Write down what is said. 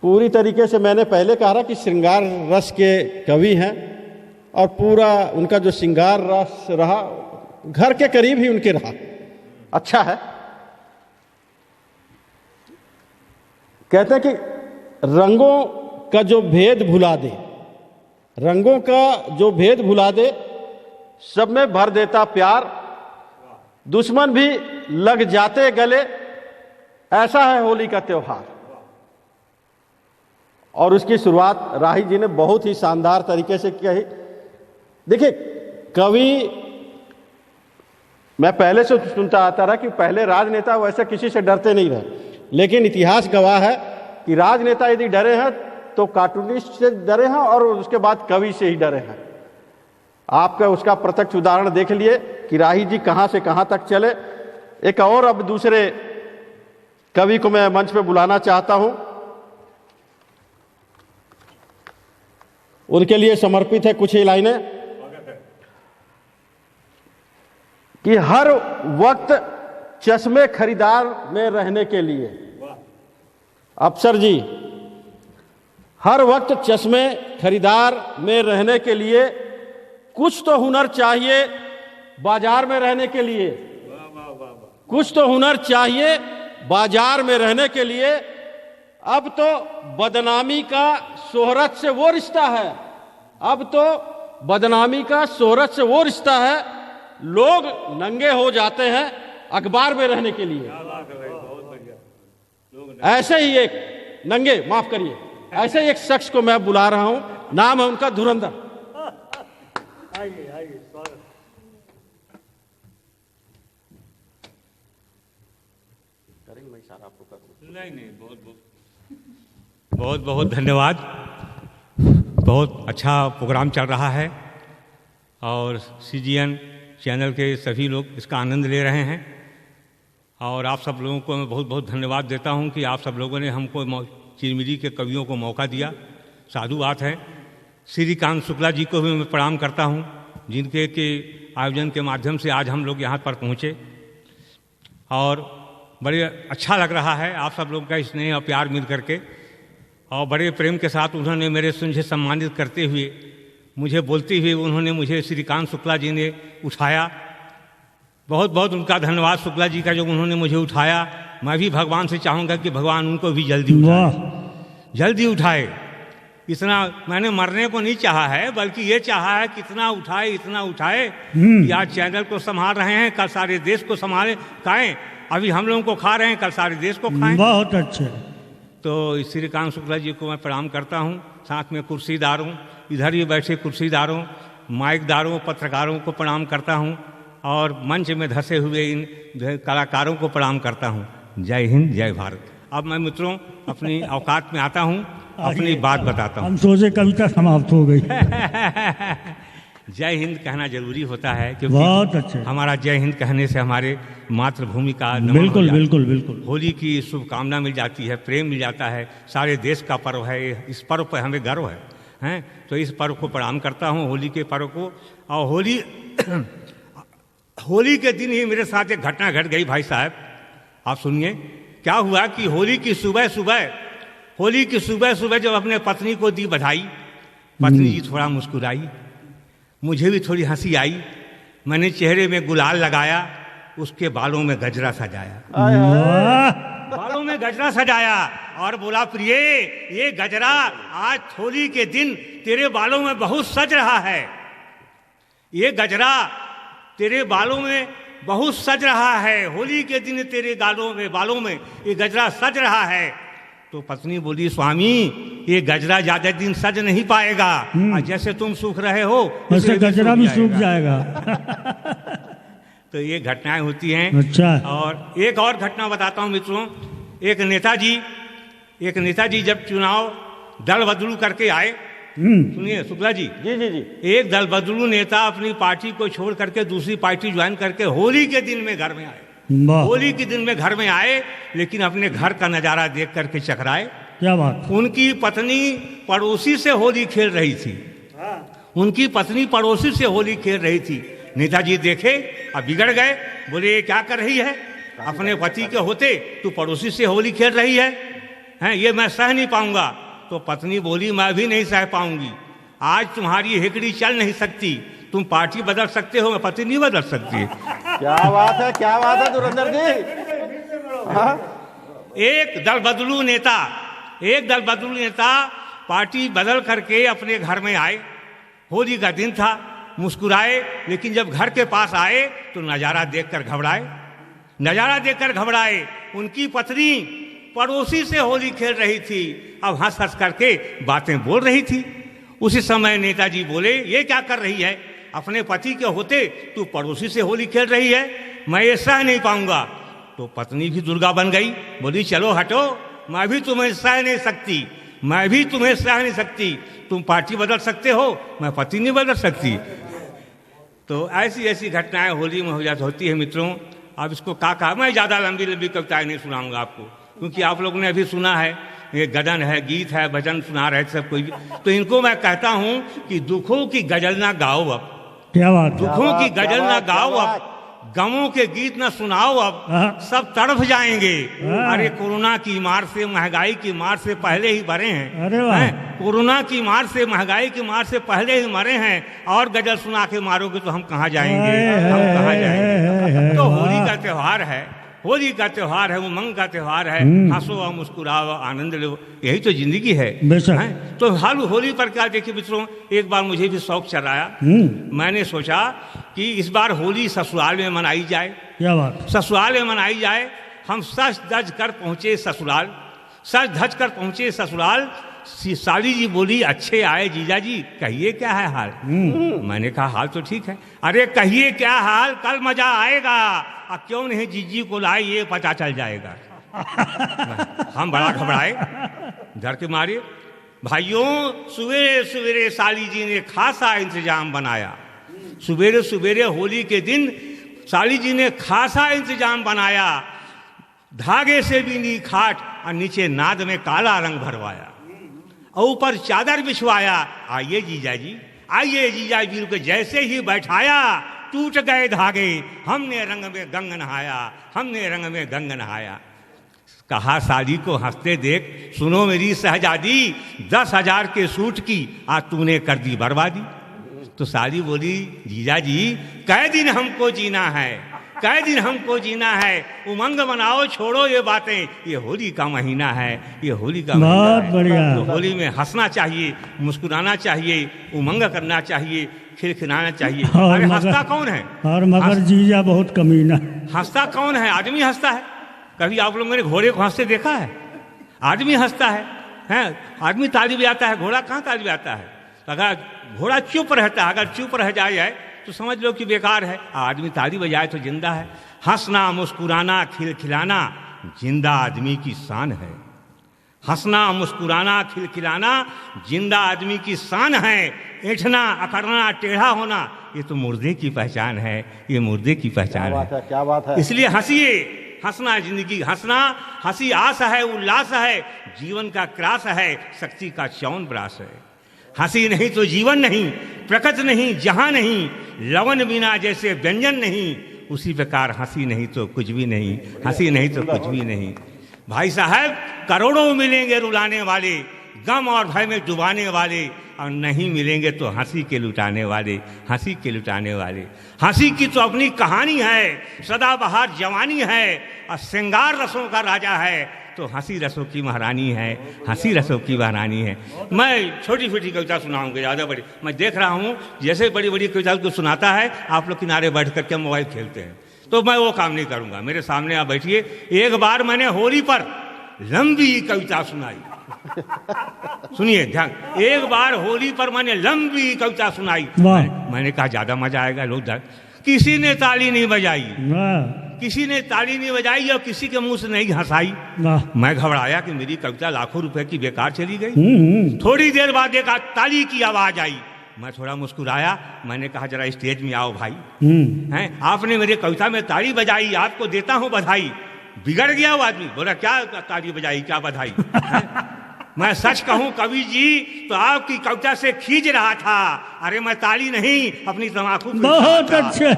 पूरी तरीके से मैंने पहले कहा था कि श्रृंगार रस के कवि हैं और पूरा उनका जो श्रृंगार रस रहा घर के करीब ही उनके रहा। अच्छा है। कहते हैं कि रंगों का जो भेद भुला दे, रंगों का जो भेद भुला दे, सब में भर देता प्यार, दुश्मन भी लग जाते गले, ऐसा है होली का त्योहार। और उसकी शुरुआत राही जी ने बहुत ही शानदार तरीके से कही। देखिए, कवि मैं पहले से सुनता आता रहा कि पहले राजनेता वैसे किसी से डरते नहीं रहे, लेकिन इतिहास गवाह है कि राजनेता यदि डरे हैं तो कार्टूनिस्ट से डरे हैं और उसके बाद कवि से ही डरे हैं। आपका उसका प्रत्यक्ष उदाहरण देख लिए कि राही जी कहां से कहां तक चले। एक और अब दूसरे कवि को मैं मंच पे बुलाना चाहता हूं, उनके लिए समर्पित है कुछ ही लाइनें कि हर वक्त चश्मे खरीदार में रहने के लिए, अफसर जी, हर वक्त चश्मे खरीदार में रहने के लिए कुछ तो हुनर चाहिए बाजार में रहने के लिए, कुछ तो हुनर चाहिए बाजार में रहने के लिए। अब तो बदनामी का शोहरत से वो रिश्ता है, अब तो बदनामी का शोहरत से वो रिश्ता है, लोग नंगे हो जाते हैं अखबार में रहने के लिए। ऐसे ही एक नंगे, माफ करिए, ऐसे ही एक शख्स को मैं बुला रहा हूं, नाम है उनका धुरंधर। नहीं, बहुत बहुत धन्यवाद। बहुत अच्छा प्रोग्राम चल रहा है और CGN चैनल के सभी लोग इसका आनंद ले रहे हैं और आप सब लोगों को मैं बहुत बहुत धन्यवाद देता हूं कि आप सब लोगों ने हमको चिरमिरी के कवियों को मौका दिया। साधु बात है। श्रीकांत शुक्ला जी को भी मैं प्रणाम करता हूं, जिनके के आयोजन के माध्यम से आज हम लोग यहाँ पर पहुँचे और बड़े अच्छा लग रहा है आप सब लोग का स्नेह और प्यार मिल करके। और बड़े प्रेम के साथ उन्होंने मुझे सम्मानित करते हुए, मुझे बोलते हुए उन्होंने मुझे श्रीकांत शुक्ला जी ने उठाया। बहुत बहुत उनका धन्यवाद शुक्ला जी का, जो उन्होंने मुझे उठाया। मैं भी भगवान से चाहूँगा कि भगवान उनको भी जल्दी उठाए, जल्दी उठाए। इतना मैंने मरने को नहीं चाहा है, बल्कि ये चाहा है कि इतना उठाए कि आज चैनल को संभाल रहे हैं, कल सारे देश को संभाले खाएं। अभी हम लोगों को खा रहे हैं, कल सारे देश को खाएं। बहुत अच्छे। तो श्रीकांत शुक्ला जी को मैं प्रणाम करता हूँ। साथ में कुर्सीदारों, इधर ही बैठे कुर्सीदारों, माइकदारों, पत्रकारों को प्रणाम करता हूँ और मंच में धसे हुए इन कलाकारों को प्रणाम करता हूँ। जय हिंद, जय भारत। अब मैं मित्रों अपनी औकात में आता हूँ, अपनी बात बताता हूँ। हम सोचे कविता समाप्त हो गई। जय हिंद कहना जरूरी होता है, क्योंकि बहुत अच्छे। हमारा जय हिंद कहने से हमारे मातृभूमि का नमन बिल्कुल बिल्कुल बिल्कुल, होली की शुभकामना मिल जाती है, प्रेम मिल जाता है। सारे देश का पर्व है, इस पर्व पर हमें गर्व है, हैं? तो इस पर्व को प्रणाम करता हूँ, होली के पर्व को। और होली के दिन ही मेरे साथ एक घटना घट गई भाई साहब, आप सुनिए। क्या हुआ कि होली की सुबह सुबह जब अपने पत्नी को दी बधाई, पत्नी जी थोड़ा मुस्कुराई, मुझे भी थोड़ी हंसी आई। मैंने चेहरे में गुलाल लगाया, उसके बालों में गजरा सजाया, बालों में गजरा सजाया और बोला, प्रिय ये गजरा आज होली के दिन तेरे बालों में बहुत सज रहा है, ये गजरा तेरे बालों में बहुत सज रहा है, होली के दिन तेरे बालों में ये गजरा सज रहा है। तो पत्नी बोली, स्वामी ये गजरा ज्यादा दिन सज नहीं पाएगा, जैसे तुम सूख रहे हो वैसे गजरा भी सूख जाएगा। तो ये घटनाएं होती हैं। अच्छा। और एक और घटना बताता हूँ मित्रों। एक नेताजी जब चुनाव दल बदलू करके आए, सुनिए शुक्ला जी, जी, एक दल बदलू नेता अपनी पार्टी को छोड़ करके दूसरी पार्टी ज्वाइन करके होली के दिन में घर में आए, होली के दिन में घर में आए, लेकिन अपने घर का नजारा देख करके चकराए। क्या बात। उनकी पत्नी पड़ोसी से होली खेल रही थी, उनकी पत्नी पड़ोसी से होली खेल रही थी। नेताजी देखे अब बिगड़ गए, बोले ये क्या कर रही है, अपने पति के होते तू पड़ोसी से होली खेल रही है। हैं, ये मैं सह नहीं पाऊंगा। तो पत्नी बोली मैं भी नहीं सह पाऊंगी, आज तुम्हारी हिकड़ी चल नहीं सकती, तुम पार्टी बदल सकते हो, मैं पत्नी नहीं बदल सकती। क्या बात है, क्या बात है धुरंधर जी। हाँ? एक दल बदलू नेता पार्टी बदल करके अपने घर में आए, होली का दिन था, मुस्कुराए, लेकिन जब घर के पास आए तो नज़ारा देखकर घबराए। उनकी पत्नी पड़ोसी से होली खेल रही थी, अब हंस हंस करके बातें बोल रही थी। उसी समय नेताजी बोले, ये क्या कर रही है, अपने पति के होते तू पड़ोसी से होली खेल रही है, मैं ये सह नहीं पाऊंगा। तो पत्नी भी दुर्गा बन गई, बोली चलो हटो, मैं भी तुम्हें सह नहीं सकती, तुम पार्टी बदल सकते हो, मैं पति नहीं बदल सकती। तो ऐसी घटनाएं होली में होती है मित्रों। अब इसको कहा, मैं ज़्यादा लंबी कविताएं नहीं सुनाऊंगा आपको, क्योंकि आप लोगों ने अभी सुना है, ये गदन है, गीत है, भजन सुना रहे सब कोई भी। तो इनको मैं कहता हूं कि दुखों की गजल ना गाओ अब, क्या बात, दुखों की गजल ना गाओ अब, गमों के गीत ना सुनाओ अब, सब तड़फ जाएंगे। अरे कोरोना की मार से, महंगाई की मार से पहले ही मरे हैं, कोरोना की मार से, महंगाई की मार से पहले ही मरे हैं, और गजल सुना के मारोगे तो हम कहाँ जाएंगे, तो होली का त्योहार है, उमंग का त्योहार है, हंसो और मुस्कुराओ, आनंद लो, यही तो जिंदगी है। तो हाल होली पर क्या देखिए मित्रों, एक बार मुझे भी शौक चढ़ाया, मैंने सोचा कि इस बार होली ससुराल में मनाई जाए। क्या बात, ससुराल में मनाई जाए। हम सज धज कर पहुंचे ससुराल। साली जी बोली, अच्छे आए जीजा जी, कहिए क्या है हाल। मैंने कहा हाल तो ठीक है। अरे कहिए क्या हाल, कल मजा आएगा, अब क्यों नहीं जीजी को लाई, ये पता चल जाएगा। हम बड़ा घबराए डर के मारे। भाइयों, सवेरे सवेरे साली जी ने खासा इंतजाम बनाया, सवेरे सवेरे होली के दिन साली जी ने खासा इंतजाम बनाया। धागे से बीनी खाट और नीचे नाद में काला रंग भरवाया, और ऊपर चादर बिछवाया। आइए जीजा जी को जैसे ही बैठाया, टूट गए धागे, हमने रंग में गंग नहाया। कहा साली को हंसते देख, सुनो मेरी शहजादी, 10,000 के सूट की आज तूने कर दी बर्बादी। तो साली बोली, जीजा जी कै दिन हमको जीना है, उमंग मनाओ, छोड़ो ये बातें, ये होली का महीना है, बहुत बढ़िया। तो होली में हंसना चाहिए, मुस्कुराना चाहिए, उमंग करना चाहिए, खिलखिलाना चाहिए। अरे हंसता कौन है, और मगर जीजा बहुत कमीना। हंसता कौन है, आदमी हंसता है। कभी आप लोगों ने घोड़े को हंसते देखा है? आदमी हंसता है, आदमी ताली बजाता है, घोड़ा कहाँ ताली बजाता है। अगर घोड़ा चुप रहता है, अगर चुप रह जाए तो समझ लो कि बेकार है, आदमी ताली बजाए तो जिंदा है। हंसना, मुस्कुराना, खिलखिलाना जिंदा आदमी की शान है। हंसना, मुस्कुराना, खिलखिलाना जिंदा आदमी की शान है। ऐंठना, अकड़ना, टेढ़ा होना, ये तो मुर्दे की पहचान है, ये मुर्दे की पहचान है। क्या बात है। इसलिए हंसिए, हंसना जिंदगी, हंसी आस है, उल्लास है, जीवन का क्रास है, शक्ति का च्यवनप्राश है। हंसी नहीं तो जीवन नहीं, प्रकृति नहीं, जहां नहीं, लवन बिना जैसे व्यंजन नहीं, उसी प्रकार हंसी नहीं तो कुछ भी नहीं। भाई साहब, करोड़ों मिलेंगे रुलाने वाले, गम और भय में डुबाने वाले, और नहीं मिलेंगे तो हंसी के लुटाने वाले। हंसी की तो अपनी कहानी है, सदाबहार जवानी है, और श्रृंगार रसों का राजा है, तो हंसी रसों की महारानी है। मैं छोटी छोटी कविता सुनाऊंगा, ज़्यादा बड़ी मैं देख रहा हूँ, जैसे बड़ी बड़ी कविता को सुनाता है, आप लोग किनारे बैठ करके मोबाइल खेलते हैं, तो मैं वो काम नहीं करूँगा। मेरे सामने आप बैठिए। एक बार मैंने होली पर लंबी कविता सुनाई, सुनिए ध्यान। एक बार होली पर मैंने लंबी कविता सुनाई, मैंने कहा ज़्यादा मजा आएगा, लोग किसी ने ताली नहीं बजाई और किसी के मुंह से नहीं हंसाई। मैं घबराया कि मेरी कविता लाखों रुपए की बेकार चली गई। थोड़ी देर बाद एक ताली की आवाज आई, मैं थोड़ा मुस्कुराया, मैंने कहा जरा स्टेज में आओ भाई, हैं आपने मेरी कविता में ताली बजाई, आपको देता हूँ बधाई। बिगड़ गया वो आदमी, बोला क्या ताली बजाई, क्या बधाई। मैं सच कहूँ कवि जी, तो आपकी कविता से खींच रहा था। अरे मैं ताली नहीं, अपनी तमाकू। बहुत अच्छे।